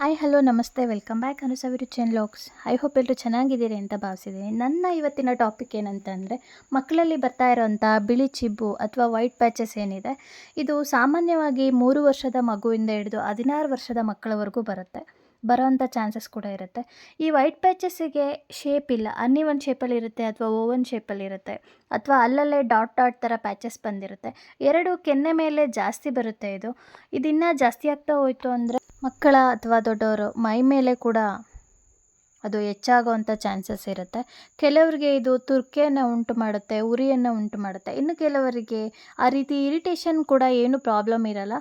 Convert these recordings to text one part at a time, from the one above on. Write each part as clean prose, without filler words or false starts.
Hi hello ನಮಸ್ತೆ welcome back ಅನುಸವಿ ರುಚಿಯನ್ ಲಾಗ್ಸ್. ಐ ಹೋಪ್ ಎಲ್ಲರೂ ಚೆನ್ನಾಗಿದ್ದೀರಿ ಅಂತ ಭಾವಿಸಿದ್ದೀನಿ. ನನ್ನ ಇವತ್ತಿನ ಟಾಪಿಕ್ ಏನಂತಂದರೆ, ಮಕ್ಕಳಲ್ಲಿ ಬರ್ತಾ ಇರೋವಂಥ ಬಿಳಿ ಚಿಬ್ಬು ಅಥವಾ ವೈಟ್ ಪ್ಯಾಚಸ್ ಏನಿದೆ, ಇದು ಸಾಮಾನ್ಯವಾಗಿ 3 ವರ್ಷದ ಮಗುವಿಂದ ಹಿಡಿದು 16 ವರ್ಷದ ಮಕ್ಕಳವರೆಗೂ ಬರೋವಂಥ ಚಾನ್ಸಸ್ ಕೂಡ ಇರುತ್ತೆ. ಈ ವೈಟ್ ಪ್ಯಾಚಸ್ಸಿಗೆ ಶೇಪ್ ಇಲ್ಲ, ಅನ್ನಿವನ್ ಶೇಪಲ್ಲಿ ಇರುತ್ತೆ ಅಥವಾ ಓವನ್ ಶೇಪಲ್ಲಿ ಇರುತ್ತೆ, ಅಥವಾ ಅಲ್ಲಲ್ಲೇ ಡಾಟ್ ಡಾಟ್ ಥರ ಪ್ಯಾಚಸ್ ಬಂದಿರುತ್ತೆ. 2 ಕೆನ್ನೆ ಮೇಲೆ ಜಾಸ್ತಿ ಬರುತ್ತೆ. ಇದನ್ನು ಜಾಸ್ತಿ ಆಗ್ತಾ ಹೋಯಿತು ಅಂದರೆ ಮಕ್ಕಳ ಅಥವಾ ದೊಡ್ಡವರು ಮೈ ಮೇಲೆ ಕೂಡ ಅದು ಹೆಚ್ಚಾಗುವಂಥ ಚಾನ್ಸಸ್ ಇರುತ್ತೆ. ಕೆಲವರಿಗೆ ಇದು ತುರಿಕೆಯನ್ನು ಉಂಟು ಮಾಡುತ್ತೆ, ಉರಿಯನ್ನು ಉಂಟು ಮಾಡುತ್ತೆ. ಇನ್ನು ಕೆಲವರಿಗೆ ಆ ರೀತಿ ಇರಿಟೇಷನ್ ಕೂಡ ಏನು ಪ್ರಾಬ್ಲಮ್ ಇರಲ್ಲ,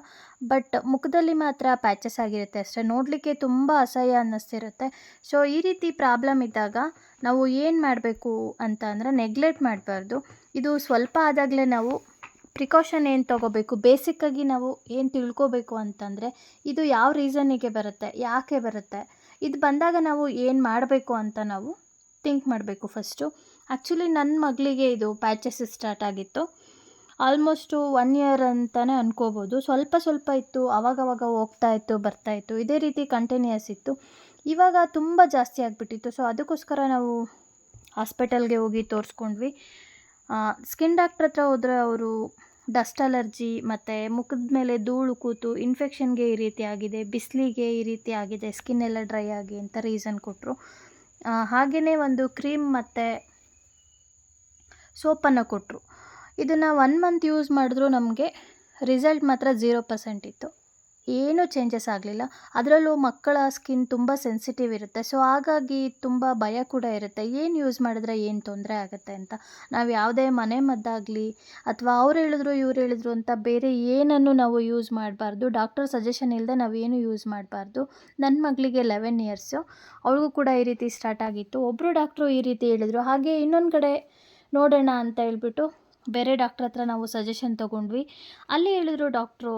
ಬಟ್ ಮುಖದಲ್ಲಿ ಮಾತ್ರ ಪ್ಯಾಚಸ್ ಆಗಿರುತ್ತೆ ಅಷ್ಟೇ. ನೋಡಲಿಕ್ಕೆ ತುಂಬ ಅಸಹ್ಯ ಅನ್ನಿಸ್ತಿರುತ್ತೆ. ಸೊ ಈ ರೀತಿ ಪ್ರಾಬ್ಲಮ್ ಇದ್ದಾಗ ನಾವು ಏನು ಮಾಡಬೇಕು ಅಂತ ಅಂದರೆ, ನೆಗ್ಲೆಕ್ಟ್ ಮಾಡಬಾರ್ದು. ಇದು ಸ್ವಲ್ಪ ಆದಾಗಲೇ ನಾವು ಪ್ರಿಕಾಷನ್ ಏನು ತೊಗೋಬೇಕು, ಬೇಸಿಕ್ಕಾಗಿ ನಾವು ಏನು ತಿಳ್ಕೊಬೇಕು ಅಂತಂದರೆ, ಇದು ಯಾವ ರೀಸನ್ನಿಗೆ ಬರುತ್ತೆ, ಯಾಕೆ ಬರುತ್ತೆ, ಇದು ಬಂದಾಗ ನಾವು ಏನು ಮಾಡಬೇಕು ಅಂತ ನಾವು ಥಿಂಕ್ ಮಾಡಬೇಕು ಫಸ್ಟು. ಆ್ಯಕ್ಚುಲಿ ನನ್ನ ಮಗಳಿಗೆ ಇದು ಪ್ಯಾಚಸ್ ಸ್ಟಾರ್ಟ್ ಆಗಿತ್ತು ಆಲ್ಮೋಸ್ಟು 1 ಇಯರ್ ಅಂತಲೇ ಅನ್ಕೋಬೋದು. ಸ್ವಲ್ಪ ಸ್ವಲ್ಪ ಇತ್ತು, ಆವಾಗವಾಗ ಹೋಗ್ತಾಯಿತ್ತು ಬರ್ತಾಯಿತ್ತು, ಇದೇ ರೀತಿ ಕಂಟಿನ್ಯೂಯಸ್ ಇತ್ತು. ಇವಾಗ ತುಂಬ ಜಾಸ್ತಿ ಆಗಿಬಿಟ್ಟಿತ್ತು. ಸೊ ಅದಕ್ಕೋಸ್ಕರ ನಾವು ಹಾಸ್ಪಿಟಲ್ಗೆ ಹೋಗಿ ತೋರಿಸ್ಕೊಂಡ್ವಿ. ಸ್ಕಿನ್ ಡಾಕ್ಟ್ರ್ ಹತ್ರ ಹೋದರೆ ಅವರು ಡಸ್ಟ್ ಅಲರ್ಜಿ ಮತ್ತು ಮುಖದ ಮೇಲೆ ಧೂಳು ಕೂತು ಇನ್ಫೆಕ್ಷನ್ಗೆ ಈ ರೀತಿ ಆಗಿದೆ, ಬಿಸಿಲಿಗೆ ಈ ರೀತಿ ಆಗಿದೆ, ಸ್ಕಿನ್ ಎಲ್ಲ ಡ್ರೈ ಆಗಿ ಅಂತ ರೀಸನ್ ಕೊಟ್ಟರು. ಹಾಗೆಯೇ ಒಂದು ಕ್ರೀಮ್ ಮತ್ತು ಸೋಪನ್ನು ಕೊಟ್ಟರು. ಇದನ್ನು 1 ಮಂತ್ ಯೂಸ್ ಮಾಡಿದ್ರೂ ನಮಗೆ ರಿಸಲ್ಟ್ ಮಾತ್ರ 0% ಇತ್ತು. ಏನೂ ಚೇಂಜಸ್ ಆಗಲಿಲ್ಲ. ಅದರಲ್ಲೂ ಮಕ್ಕಳ ಸ್ಕಿನ್ ತುಂಬ ಸೆನ್ಸಿಟಿವ್ ಇರುತ್ತೆ. ಸೊ ಹಾಗಾಗಿ ತುಂಬ ಭಯ ಕೂಡ ಇರುತ್ತೆ, ಏನು ಯೂಸ್ ಮಾಡಿದ್ರೆ ಏನು ತೊಂದರೆ ಆಗುತ್ತೆ ಅಂತ. ನಾವು ಯಾವುದೇ ಮನೆ ಮದ್ದಾಗಲಿ ಅಥವಾ ಅವ್ರು ಹೇಳಿದ್ರು ಇವ್ರು ಹೇಳಿದ್ರು ಅಂತ ಬೇರೆ ಏನನ್ನು ನಾವು ಯೂಸ್ ಮಾಡಬಾರ್ದು. ಡಾಕ್ಟರ್ ಸಜೆಷನ್ ಇಲ್ಲದೆ ನಾವೇನು ಯೂಸ್ ಮಾಡಬಾರ್ದು. ನನ್ನ ಮಗಳಿಗೆ 11 ಇಯರ್ಸು, ಅವಳಿಗೂ ಕೂಡ ಈ ರೀತಿ ಸ್ಟಾರ್ಟ್ ಆಗಿತ್ತು. ಒಬ್ಬರು ಡಾಕ್ಟ್ರು ಈ ರೀತಿ ಹೇಳಿದರು. ಹಾಗೆ ಇನ್ನೊಂದು ಕಡೆ ನೋಡೋಣ ಅಂತ ಹೇಳ್ಬಿಟ್ಟು ಬೇರೆ ಡಾಕ್ಟ್ರ್ ಹತ್ರ ನಾವು ಸಜೆಷನ್ ತೊಗೊಂಡ್ವಿ. ಅಲ್ಲಿ ಹೇಳಿದ್ರು ಡಾಕ್ಟ್ರು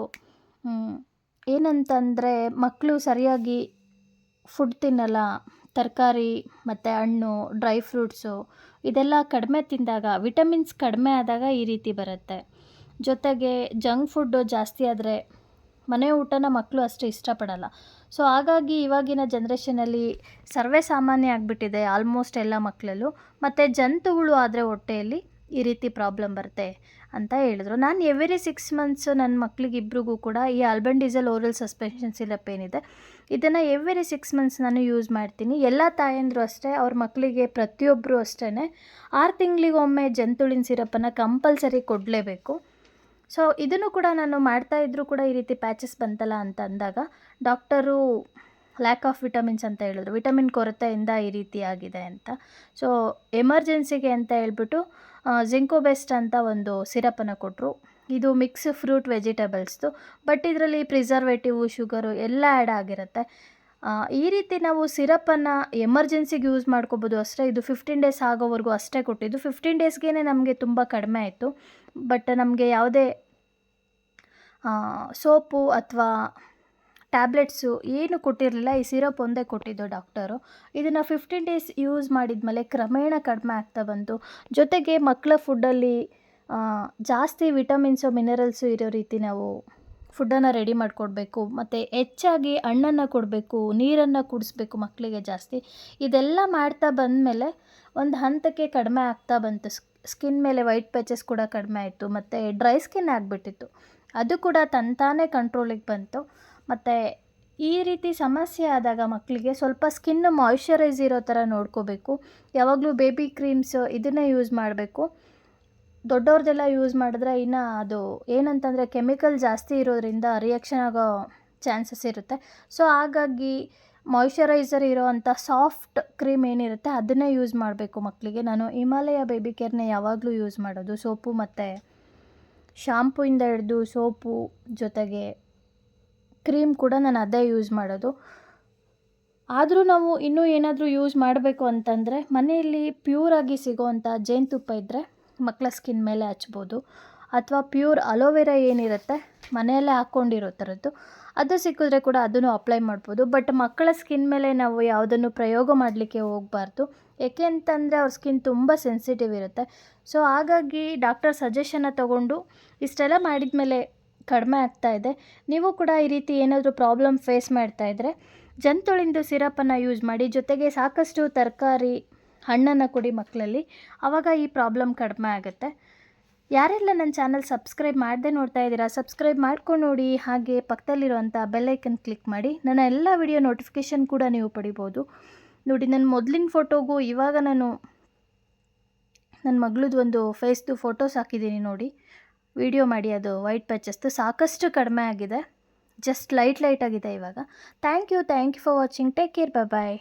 ಏನಂತಂದರೆ, ಮಕ್ಕಳು ಸರಿಯಾಗಿ ಫುಡ್ ತಿನ್ನಲ್ಲ, ತರಕಾರಿ ಮತ್ತು ಹಣ್ಣು, ಡ್ರೈ ಫ್ರೂಟ್ಸು ಇದೆಲ್ಲ ಕಡಿಮೆ ತಿಂದಾಗ, ವಿಟಮಿನ್ಸ್ ಕಡಿಮೆ ಆದಾಗ ಈ ರೀತಿ ಬರುತ್ತೆ. ಜೊತೆಗೆ ಜಂಕ್ ಫುಡ್ಡು ಜಾಸ್ತಿ ಆದರೆ ಮನೆ ಊಟನ ಮಕ್ಕಳು ಅಷ್ಟು ಇಷ್ಟಪಡಲ್ಲ. ಸೊ ಹಾಗಾಗಿ ಇವಾಗಿನ ಜನ್ರೇಷನಲ್ಲಿ ಸರ್ವೇ ಸಾಮಾನ್ಯ ಆಗಿಬಿಟ್ಟಿದೆ ಆಲ್ಮೋಸ್ಟ್ ಎಲ್ಲ ಮಕ್ಕಳಲ್ಲೂ. ಮತ್ತು ಜಂತುಹುಳು ಆದರೆ ಹೊಟ್ಟೆಯಲ್ಲಿ ಈ ರೀತಿ ಪ್ರಾಬ್ಲಮ್ ಬರುತ್ತೆ ಅಂತ ಹೇಳಿದ್ರು. ನಾನು ಎವ್ರಿ 6 ಮಂತ್ಸು ನನ್ನ ಮಕ್ಕಳಿಗಿಬ್ರಿಗೂ ಕೂಡ ಈ ಆಲ್ಬೆಂಡೀಸಲ್ ಓರಲ್ ಸಸ್ಪೆನ್ಷನ್ ಸಿರಪ್ ಏನಿದೆ, ಇದನ್ನು ಎವ್ರಿ 6 ಮಂತ್ಸ್ ನಾನು ಯೂಸ್ ಮಾಡ್ತೀನಿ. ಎಲ್ಲ ತಾಯಂದಿರು ಅಷ್ಟೇ, ಅವ್ರ ಮಕ್ಕಳಿಗೆ ಪ್ರತಿಯೊಬ್ಬರು ಅಷ್ಟೇ 6 ತಿಂಗಳಿಗೊಮ್ಮೆ ಜಂತುಳಿನ ಸಿರಪ್ಪನ್ನು ಕಂಪಲ್ಸರಿ ಕೊಡಲೇಬೇಕು. ಸೊ ಇದನ್ನು ಕೂಡ ನಾನು ಮಾಡ್ತಾಯಿದ್ರು ಕೂಡ ಈ ರೀತಿ ಪ್ಯಾಚಸ್ ಬಂತಲ್ಲ ಅಂತ ಅಂದಾಗ ಡಾಕ್ಟರು ಲ್ಯಾಕ್ ಆಫ್ ವಿಟಮಿನ್ಸ್ ಅಂತ ಹೇಳಿದ್ರು, ವಿಟಮಿನ್ ಕೊರತೆಯಿಂದ ಈ ರೀತಿ ಆಗಿದೆ ಅಂತ. ಸೊ ಎಮರ್ಜೆನ್ಸಿಗೆ ಅಂತ ಹೇಳ್ಬಿಟ್ಟು ಜಿಂಕೋ ಬೆಸ್ಟ್ ಅಂತ ಒಂದು ಸಿರಪನ್ನು ಕೊಟ್ಟರು. ಇದು ಮಿಕ್ಸ್ ಫ್ರೂಟ್ ವೆಜಿಟೇಬಲ್ಸ್ದು, ಬಟ್ ಇದರಲ್ಲಿ ಪ್ರಿಸರ್ವೇಟಿವ್, ಶುಗರು ಎಲ್ಲ ಆ್ಯಡ್ ಆಗಿರುತ್ತೆ. ಈ ರೀತಿ ನಾವು ಸಿರಪ್ಪನ್ನು ಎಮರ್ಜೆನ್ಸಿಗೆ ಯೂಸ್ ಮಾಡ್ಕೋಬೋದು ಅಷ್ಟೇ. ಇದು 15 ಡೇಸ್ ಆಗೋವರೆಗೂ ಅಷ್ಟೇ ಕೊಟ್ಟಿದ್ದು. 15 ಡೇಸ್ಗೆ ನಮಗೆ ತುಂಬ ಕಡಿಮೆ ಆಯಿತು. ಬಟ್ ನಮಗೆ ಯಾವುದೇ ಸೋಪು ಅಥವಾ ಟ್ಯಾಬ್ಲೆಟ್ಸು ಏನು ಕೊಟ್ಟಿರಲಿಲ್ಲ, ಈ ಸಿರಪ್ ಒಂದೇ ಕೊಟ್ಟಿದ್ದು ಡಾಕ್ಟರು. ಇದನ್ನು 15 ಡೇಸ್ ಯೂಸ್ ಮಾಡಿದ್ಮೇಲೆ ಕ್ರಮೇಣ ಕಡಿಮೆ ಆಗ್ತಾ ಬಂತು. ಜೊತೆಗೆ ಮಕ್ಕಳ ಫುಡ್ಡಲ್ಲಿ ಜಾಸ್ತಿ ವಿಟಮಿನ್ಸು, ಮಿನರಲ್ಸು ಇರೋ ರೀತಿ ನಾವು ಫುಡ್ಡನ್ನು ರೆಡಿ ಮಾಡಿಕೊಡ್ಬೇಕು. ಮತ್ತು ಹೆಚ್ಚಾಗಿ ಹಣ್ಣನ್ನು ಕೊಡಬೇಕು, ನೀರನ್ನು ಕುಡಿಸ್ಬೇಕು ಮಕ್ಕಳಿಗೆ ಜಾಸ್ತಿ. ಇದೆಲ್ಲ ಮಾಡ್ತಾ ಬಂದಮೇಲೆ ಒಂದು ಹಂತಕ್ಕೆ ಕಡಿಮೆ ಆಗ್ತಾ ಬಂತು. ಸ್ಕಿನ್ ಮೇಲೆ ವೈಟ್ ಪ್ಯಾಚಸ್ ಕೂಡ ಕಡಿಮೆ ಆಯಿತು, ಮತ್ತು ಡ್ರೈ ಸ್ಕಿನ್ ಆಗಿಬಿಟ್ಟಿತ್ತು, ಅದು ಕೂಡ ತಂತಾನೇ ಕಂಟ್ರೋಲಿಗೆ ಬಂತು. ಮತ್ತು ಈ ರೀತಿ ಸಮಸ್ಯೆ ಆದಾಗ ಮಕ್ಕಳಿಗೆ ಸ್ವಲ್ಪ ಸ್ಕಿನ್ನು ಮಾಯ್ಶ್ಚರೈಸ್ ಇರೋ ಥರ ನೋಡ್ಕೋಬೇಕು. ಯಾವಾಗಲೂ ಬೇಬಿ ಕ್ರೀಮ್ಸು ಇದನ್ನೇ ಯೂಸ್ ಮಾಡಬೇಕು. ದೊಡ್ಡವ್ರದ್ದೆಲ್ಲ ಯೂಸ್ ಮಾಡಿದ್ರೆ ಇನ್ನು ಅದು ಏನಂತಂದರೆ ಕೆಮಿಕಲ್ ಜಾಸ್ತಿ ಇರೋದ್ರಿಂದ ರಿಯಾಕ್ಷನ್ ಆಗೋ ಚಾನ್ಸಸ್ ಇರುತ್ತೆ. ಸೊ ಹಾಗಾಗಿ ಮಾಯ್ಶ್ಚರೈಸರ್ ಇರೋ ಅಂಥ ಸಾಫ್ಟ್ ಕ್ರೀಮ್ ಏನಿರುತ್ತೆ ಅದನ್ನೇ ಯೂಸ್ ಮಾಡಬೇಕು ಮಕ್ಕಳಿಗೆ. ನಾನು ಹಿಮಾಲಯ ಬೇಬಿ ಕೇರ್ನೇ ಯಾವಾಗಲೂ ಯೂಸ್ ಮಾಡೋದು. ಸೋಪು ಮತ್ತು ಶಾಂಪೂಯಿಂದ ಹಿಡಿದು ಸೋಪು ಜೊತೆಗೆ ಕ್ರೀಮ್ ಕೂಡ ನಾನು ಅದೇ ಯೂಸ್ ಮಾಡೋದು. ಆದರೂ ನಾವು ಇನ್ನೂ ಏನಾದರೂ ಯೂಸ್ ಮಾಡಬೇಕು ಅಂತಂದರೆ, ಮನೆಯಲ್ಲಿ ಪ್ಯೂರಾಗಿ ಸಿಗೋವಂಥ ಜೇನುತುಪ್ಪ ಇದ್ದರೆ ಮಕ್ಕಳ ಸ್ಕಿನ್ ಮೇಲೆ ಹಚ್ಬೋದು, ಅಥವಾ ಪ್ಯೂರ್ ಅಲೋವೆರಾ ಏನಿರುತ್ತೆ ಮನೆಯಲ್ಲೇ ಹಾಕ್ಕೊಂಡಿರೋ ಥರದ್ದು ಅದು ಸಿಕ್ಕಿದ್ರೆ ಕೂಡ ಅದನ್ನು ಅಪ್ಲೈ ಮಾಡ್ಬೋದು. ಬಟ್ ಮಕ್ಕಳ ಸ್ಕಿನ್ ಮೇಲೆ ನಾವು ಯಾವುದನ್ನು ಪ್ರಯೋಗ ಮಾಡಲಿಕ್ಕೆ ಹೋಗಬಾರ್ದು. ಏಕೆ ಅಂತಂದರೆ ಅವ್ರ ಸ್ಕಿನ್ ತುಂಬ ಸೆನ್ಸಿಟಿವ್ ಇರುತ್ತೆ. ಸೊ ಹಾಗಾಗಿ ಡಾಕ್ಟರ್ ಸಜೆಷನ್ನ ತೊಗೊಂಡು ಇಷ್ಟೆಲ್ಲ ಮಾಡಿದ ಮೇಲೆ ಕಡಿಮೆ ಆಗ್ತಾ ಇದೆ. ನೀವು ಕೂಡ ಈ ರೀತಿ ಏನಾದರೂ ಪ್ರಾಬ್ಲಮ್ ಫೇಸ್ ಮಾಡ್ತಾ ಇದ್ದರೆ ಜಂತುಳಿಂದು ಸಿರಪನ್ನು ಯೂಸ್ ಮಾಡಿ, ಜೊತೆಗೆ ಸಾಕಷ್ಟು ತರಕಾರಿ ಹಣ್ಣನ್ನು ಕೊಡಿ ಮಕ್ಕಳಲ್ಲಿ. ಆವಾಗ ಈ ಪ್ರಾಬ್ಲಮ್ ಕಡಿಮೆ ಆಗುತ್ತೆ. ಯಾರೆಲ್ಲ ನನ್ನ ಚಾನಲ್ ಸಬ್ಸ್ಕ್ರೈಬ್ ಮಾಡದೆ ನೋಡ್ತಾ ಇದ್ದೀರಾ, ಸಬ್ಸ್ಕ್ರೈಬ್ ಮಾಡ್ಕೊಂಡು ನೋಡಿ. ಹಾಗೆ ಪಕ್ಕದಲ್ಲಿರುವಂಥ ಬೆಲ್ಲೈಕನ್ ಕ್ಲಿಕ್ ಮಾಡಿ. ನನ್ನ ಎಲ್ಲ ವಿಡಿಯೋ ನೋಟಿಫಿಕೇಷನ್ ಕೂಡ ನೀವು ಪಡಿಬೋದು. ನೋಡಿ, ನನ್ನ ಮೊದಲಿನ ಫೋಟೋಗೂ ಇವಾಗ ನಾನು ನನ್ನ ಮಗಳದ್ದು ಒಂದು ಫೇಸ್ದು ಫೋಟೋಸ್ ಹಾಕಿದ್ದೀನಿ ನೋಡಿ. ವಿಡಿಯೋ ಮಾಡಿ, ಅದು ವೈಟ್ ಪ್ಯಾಚಸ್ದು ಸಾಕಷ್ಟು ಕಡಿಮೆ ಆಗಿದೆ. ಜಸ್ಟ್ ಲೈಟ್ ಆಗಿದೆ ಇವಾಗ. Thank you for watching. Take care. Bye.